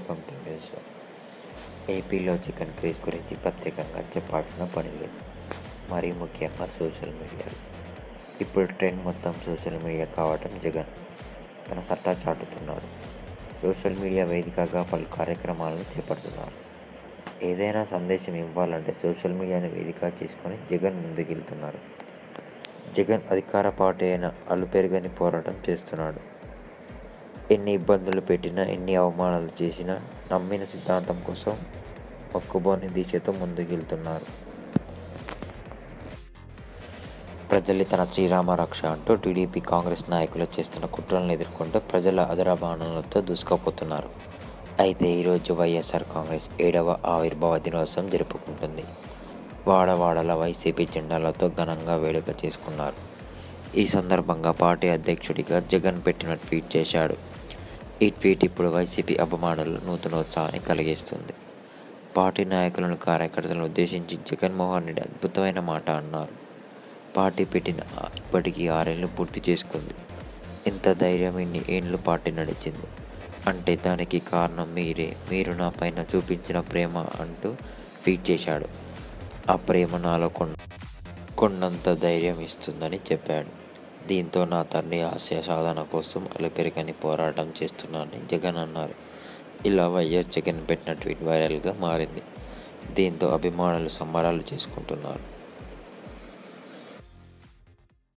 Welcome to news. ఏపీలో chicken craze గురించి ప్రత్యేకంగా చెప్పాల్సిన పని లేదు. మరీ ముఖ్యంగా సోషల్ మీడియాలో ఇప్పుడు ట్రెండ్ మొత్తం సోషల్ మీడియా కావటం జగన్ తన సత్తా చాటుతున్నాడు. సోషల్ మీడియా వేదికగా పలు కార్యక్రమాలను చేపడుతున్నారు. ఏదైనా సందేశం ఇవ్వాలంటే సోషల్ మీడియాను వేదిక చేసుకొని జగన్ ముందుకెళ్తున్నారు. జగన్ అధికార పార్టీ అయిన అలుపెరగని పోరాటం చేస్తున్నాడు. ఎన్ని ఇబ్బందులు పెట్టినా, ఎన్ని అవమానాలు చేసినా నమ్మిన సిద్ధాంతం కోసం మొక్కుబోని దీక్షతో ముందుకెళ్తున్నారు. ప్రజలే తన శ్రీరామ రక్ష అంటూ టీడీపీ, కాంగ్రెస్ నాయకులు చేస్తున్న కుట్రలను ఎదుర్కొంటూ ప్రజల ఆదరాభిమానాలతో దూసుకుపోతున్నారు. అయితే ఈరోజు వైఎస్ఆర్ కాంగ్రెస్ 7వ ఆవిర్భావ దినోత్సవం జరుపుకుంటుంది. వాడవాడల వైసీపీ జెండాలతో ఘనంగా వేడుక చేసుకున్నారు. ఈ సందర్భంగా పార్టీ అధ్యక్షుడిగా జగన్ పెట్టిన ట్వీట్ చేశాడు. ఈ ట్వీట్ ఇప్పుడు వైసీపీ అభిమానులు నూతనోత్సాహాన్ని కలిగిస్తుంది. పార్టీ నాయకులను, కార్యకర్తలను ఉద్దేశించి జగన్మోహన్ రెడ్డి అద్భుతమైన మాట అన్నారు. పార్టీ పెట్టిన ఇప్పటికీ 6 ఏళ్లు పూర్తి చేసుకుంది. ఇంత ధైర్యం, ఇన్ని ఏళ్లు పార్టీ నడిచింది అంటే దానికి కారణం మీరే, మీరు నా పైన చూపించిన ప్రేమ అంటూ ట్వీట్ చేశాడు. ఆ ప్రేమ నాలో కొండంత ధైర్యం ఇస్తుందని చెప్పాడు. దీంతో నా తండ్రి ఆశయ సాధన కోసం అలుపెరగని పోరాటం చేస్తున్నానని జగన్ అన్నారు. ఇలా వైఎస్ జగన్ పెట్టిన ట్వీట్ వైరల్గా మారింది. దీంతో అభిమానులు సంబరాలు చేసుకుంటున్నారు.